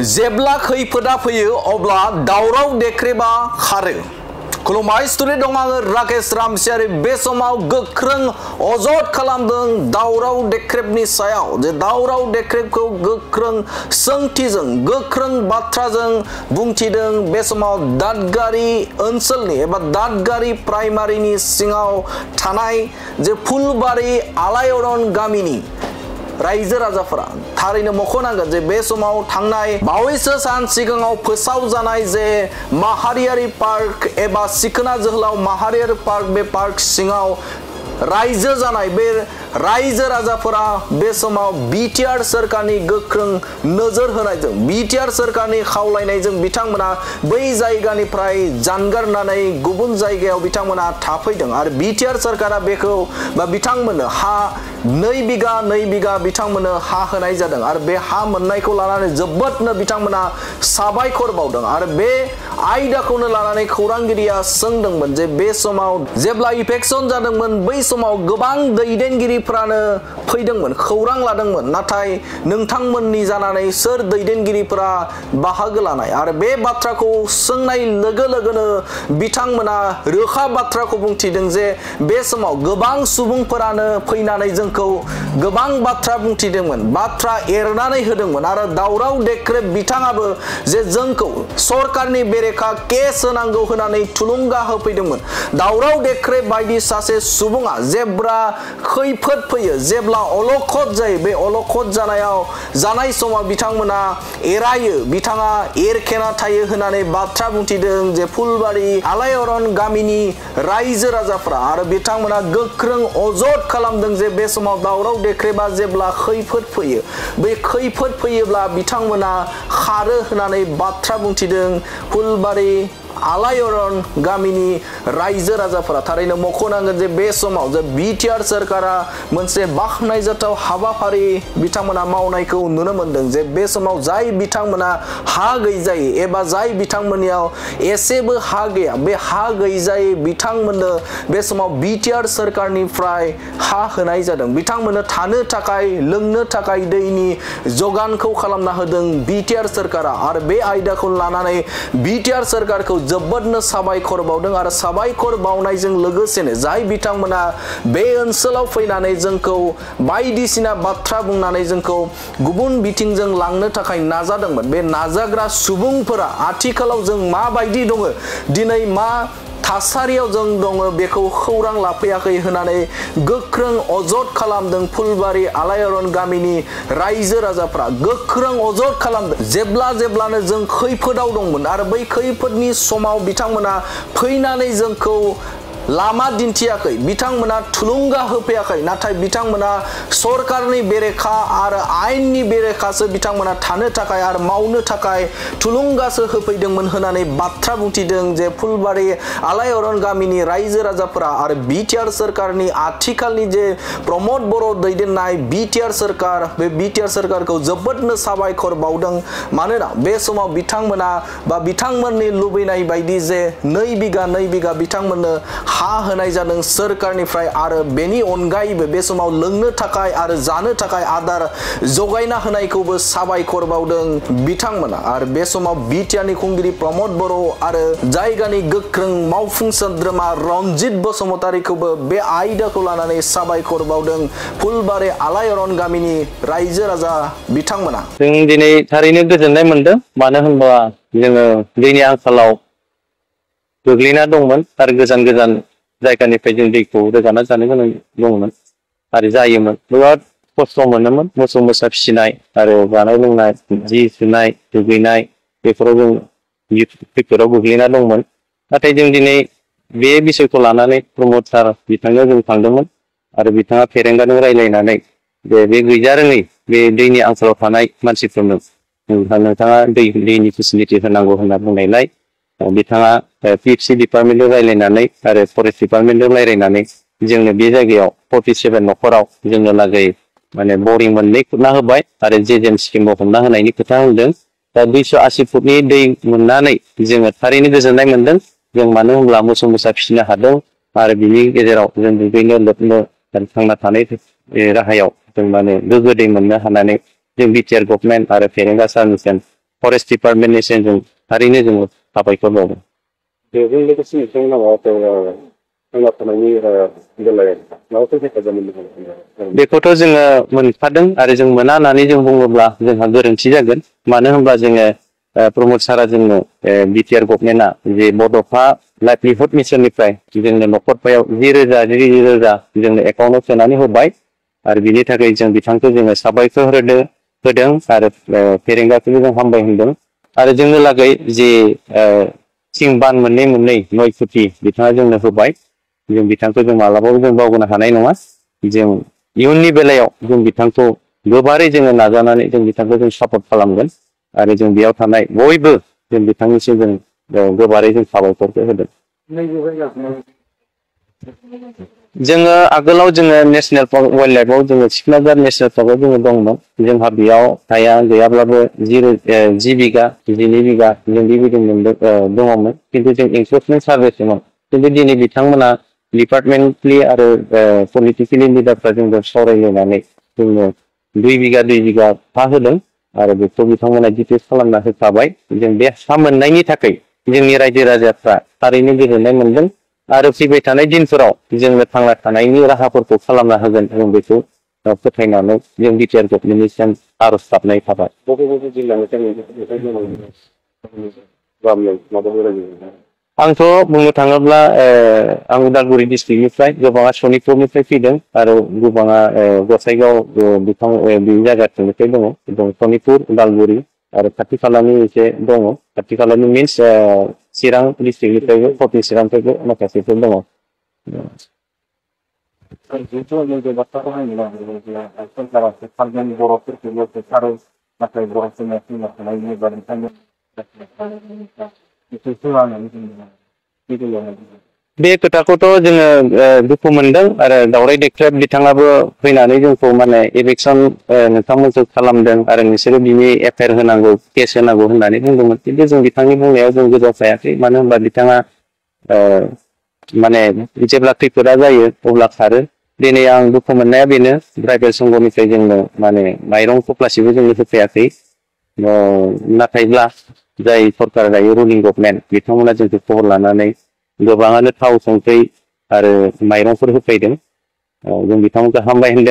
जेब्ला खैफोदा फैयो अब्ला दावराव देख्रेबा खारो। खुलुमबाय स्टुडिअ दं आङो राकेश रामसियारि। बे समाव गोख्रों अजद खालामदों दावराव देख्रेबनि सायाव। जे दावराव देख्रेबखौ गोख्रों सोंथिजों गोख्रों बाथ्राजों बुंथिदों बे समाव दादगारि ओनसोलनि एबा दादगारि प्राइमारिनि सिङाव थानाय जे फुलबारि आलायअरन गामिनि रायजो राजाफोरा। थारैनो मख'नांगोन जे बे समाव थांनाय बावैसो सान सिगाङाव फोसाव जानाय जे माहारियारि पार्क एबा सिखोना जोहोलाव माहारियारि पार्क, बे पार्क सिङाव रायजो जानाय बे रायजो राजाफोरा बे समाव बिटिआर सरकारनि गोख्रों नोजोर होनायजों बिटिआर सरकारनि खावलायनायजों बिथांमोना बै जायगानिफ्राय जानगारनानै गुबुन जायगायाव बिथांमोना थाफैदों आरो बिटिआर सरकारा बेखौ बा बिथांमोननो हा 2 बिगा बिथांमोननो हा होनाय जादों आरो बे हा मोननायखौ लानानै जोबोदनो बिथांमोना साबायखर बावदों आरो बे आयदाखौनो लानानै खौरांगिरिया सोंदोंमोन जे बे समाव जेब्ला इलेक्सन जादोंमोन बै समाव गोबां दैदेनगिरिफोरानो फैदोंमोन, खौरां लादोंमोन, नाथाय नोंथांमोननि जानानै सोर दैदेनगिरिफोरा बाहागो लानाय आरो बे बाथ्राखौ सोंनाय लोगो लोगोनो बिथांमोना रोखा बाथ्राखौ बुंथिदों जे बे समाव गोबां सुबुंफोरानो फैनानै जोंखौ गोबां बाथ्रा बुंथिदोंमोन, बाथ्रा एरनानै होदोंमोन आरो दावराव देख्रेब बिथाङाबो जे जोंखौ सरकारनि बेरेखा केस होनांगौ होननानै थुलुंगा होफैदोंमोन। दावराव देख्रेब बायदि सासे सुबुङा जेब्ला खैफोद फैयो, जेब्ला अलखद जायो, बे अलखद जानाय समाव बिथांमोना एरायो, बिथाङा एरखेना थायो होननानै बाथ्रा बुंथिदों जे फुलबारि आलायअरन गामिनि रायजो राजाफ्रा आरो बिथांमोना गोख्रों अजद खालामदों जे बे समाव दावराव देख्रेबा जेब्ला खैफोद फैयो, बे खैफोद फैयोब्ला बिथांमोना खारो होननानै बाथ्रा बुंथिदों फुलबारि आलायअरन गामिनि रायजो राजाफोरा। थारैनो मख'नांगोन जे बे समाव जे बिटिआर सरकारा मोनसे बाखनायजाथाव हाबाफारि बिथांमोना मावनायखौ नुनो मोनदों जे बे समाव जाय बिथांमोना हा गैजायै एबा जाय बिथांमोननियाव एसेबो हा गैया, बे हा गैजायै बिथांमोननो बे समाव बिटिआर सरकारनिफ्राय हा होनाय जादों। बिथांमोननो थानो थाखाय लोंनो थाखाय दैनि जगानखौ खालामना होदों बिटिआर सरकारा आरो बे आयदाखौ लानानै बिटिआर सरकारखौ जोबोदनो साबायखर बावदों आरो साबायखर बावनायजों लोगोसेनो जाय बिथांमोना बे ओनसोलाव फैनानै जोंखौ बायदिसिना बाथ्रा बुंनानै जोंखौ गुबुन बिथिंजों लांनो थाखाय नाजादोंमोन, बे नाजाग्रा सुबुंफोरा आथिखालाव जों माबायदि दङ, दिनै मा थासारियाव जों दङ बेखौ खौरां लाफैयाखै होननानै गोख्रों अजद खालामदों फुलबारि आलायअरन गामिनि रायजो राजाफ्रा। गोख्रों अजद खालामदों जेब्लानो जों खैफोदाव दंमोन आरो बै खैफोदनि समाव बिथांमोना फैनानै जोंखौ लामा दिन्थियाखै, बिथांमोना थुलुंगा होफैयाखै, नाथाय बिथांमोना सरकारनि बेरेखा आरो आयेननि बेरेखासो बिथांमोना थानो थाखाय आरो मावनो थाखाय थुलुंगासो होफैदोंमोन होननानै बाथ्रा बुंथिदों जे फुलबारि आलायअरन गामिनि रायजो राजाफोरा आरो बिटिआर सरकारनि आथिखालनि जे प्रमद बर' दैदेननाय बिटिआर सरकार, बे बिटिआर सरकारखौ जोबोदनो साबायखर बावदों। मानोना बे समाव बिथांमोना बा बिथांमोननि लुबैनाय बायदि जे 2 बिगा बिथांमोननो हा होनाय जादों सरकारनिफ्राय आरो बेनि अनगायैबो बे समाव लोंनो थाखाय आरो जानो थाखाय आदार जगायना होनायखौबो साबायखर बावदों बिथांमोना आरो बे समाव बिटिआरनि खुंगिरि प्रमद बर' आरो जायगानि गोख्रों मावफुं सोद्रोमा रनजित बसुमतारीखौबो बे आयदाखौ लानानै साबायखर बावदों फुलबारि आलायअरन गामिनि रायजो राजा बिथांमोना। जों दिनै थारैनो गोजोननाय मोनदों, मानो होनबा जोङो दैनि आंखालाव गोग्लैना दंमोन आरो गोजान जायगानिफ्राय जों दैखौ रोगाना जानो गोनां दंमोन आरो जायोमोन। बिराद खस्थ' मोनोमोन मोसौ मोसा फिसिनाय आरो जानाय लोंनाय, जि सुनाय, दुगैनाय बेफोराव जों खैफोदाव गोग्लैना दंमोन। नाथाय जों दिनै बे बिसयखौ लानानै प्रमद सार बिथांनो जों थांदोंमोन आरो बिथाङा फेरेंगाजों रायज्लायनानै बे गैजारोङै बे दैनि आंखालाव थानाय मानसिफोरनो नोंथाङा दैनि फेसिलिटि होनांगौ होनना बुंनायलाय बिथाङा पिएफसि डिपार्टमेन्टजों रायज्लायनानै आरो फरेस्ट डिपार्टमेन्टजों रायज्लायनानै जोंनो बे जायगायाव 47 न'खराव जोंनो लागै माने बरिं 2 खुरना होबाय आरो जेजेम स्किमबो हमना होनायनि खोथा होनदों। दा 280 फुटनि दै मोननानै जोङो थारैनो गोजोननाय मोनदों। जों मानो होनब्ला मोसौ मोसा फिसिनो हादों आरो बिनि गेजेराव जों दुगैनो लोबनो थांना थानाय राहायाव जों माने गोग्गो दै मोननो हानानै जों बिटिआर गभर्नमेन्ट आरो फेरेंगा सारनिसिम फरेस्ट डिपार्टमेन्टनिसिम जों थारैनो जोङो साबायखर बावो। बेजों लोगोसे नोंथांमोना माबाफोर थांना थानायनि बेलायाव माबाफोर हेफाजाब मोनदों? बेखौथ' जोङो मोनखादों आरो जों मोना होननानै जों बुङोब्ला जोंहा गोरोन्थि जागोन। मानो होनब्ला जोङो प्रमद सारा जोंनो बिटिआर गभर्नमेन्टआ जे बड'फा लाइभलिहुड मिसननिफ्राय जोंनो न'खरफायाव 10,000 जोंनो एकाउन्टआव सोनानै होबाय आरो बिनि थाखाय जों बिथांखौ जोङो साबायखर होदों आरो फेरेंगाखौबो जों हामबाय होनदों आरो जोंनो लागै जे थिं बान मोननै 9 कोटि बिथाङा जोंनो होबाय। जों बिथांखौ जों मालाबाबो जों बावगारनो हानाय नङा। जों इयुननि बेलायाव जों बिथांखौ गोबारै जोङो नाजानानै जों बिथांखौ जों सापर्ट खालामगोन आरो जों बेयाव थानाय बयबो जों बिथांनिसिम जों गोबारै जों साबायखरखौ होदों। जोङो आगोलाव जोङो नेशनेल पार्क वाइल्ड लाइफआव जोङो सिखनाजार नेशनेल पार्कआव जोङो दंमोन। जोंहा बेयाव हाया गैयाब्लाबो 10 बिगा 12 बिगा जों बेबायदि दङमोन खिन्थु जों एनक्रोचमेन्ट सार्भेसोमोन। खिन्थु दिनै बिथांमोना डिपार्टमेन्टलि आरो पलिटिकेलि लिडारफ्रा जोंजों सावरायलायनानै जोंनो 2 बिगा हा होदों आरो बेखौ बिथांमोना डिटेल्स खालामना होखाबाय। जों बे हा मोननायनि थाखाय जोंनि रायजो राजाफ्रा थारैनो गोजोननाय मोनदों आरो फैबाय थानाय दिनफोराव जोङो थांना थानायनि राहाफोरखौ खालामना होगोन जों बेखौ फोथायनानै जों बिटिआर गभर्नमेन्टनिसिम आर'ज गाबनाय थाबाय। बबे जिल्लानिफ्राय आंथ' बुंनो थाङोब्ला आं उदालगुरि डिस्ट्रिक्टनिफ्राय गोबाङा सनितपुरनिफ्राय फैदों आरो गोबाङा गसाइगाव बे जायगाथिंनिफ्राय दङ। सनितपुर उदालगुरि आरो खाथि खालानि एसे दङ। खाथि खालानि मिन्स चिरां डिस्ट्रिक्टनिफ्रायबो क'क्राझार चिरांनिफ्रायबो माखासेफोर दङ। नाथाय बर'फोरनि थांना थानायनि बे खोथाखौथ' जोङो दुखु मोनदों आरो दावराय देख्रेब बिथाङाबो फैनानै जोंखौ माने इलेक्सन नोंथांमोनखौ खालामदों आरो नोंसोरो बिनि एफआइआर होनांगौ केस होनांगौ होननानै बुंदोंमोन। खिन्थु जों बिथांनि बुंनायाव जों गोजौ फायाखै। मानो होनबा बिथाङा माने जेब्ला खैफोदा जायो अब्ला खारो। दिनै आं दुखु मोननाया बेनो ट्राइबेल संघनिफ्राय जोंनो माने माइरं थफ्लासेबो जोंनो होफैयाखै। नाथायब्ला जाय सरकार दायो रुलिं गभर्नमेन्ट बिथांमोना जोंखौ खबर लानानै गोबाङानो थाव संख्रि आरो माइरंफोर होफैदों। जों बिथांमोनखौ हामबाय होनदों।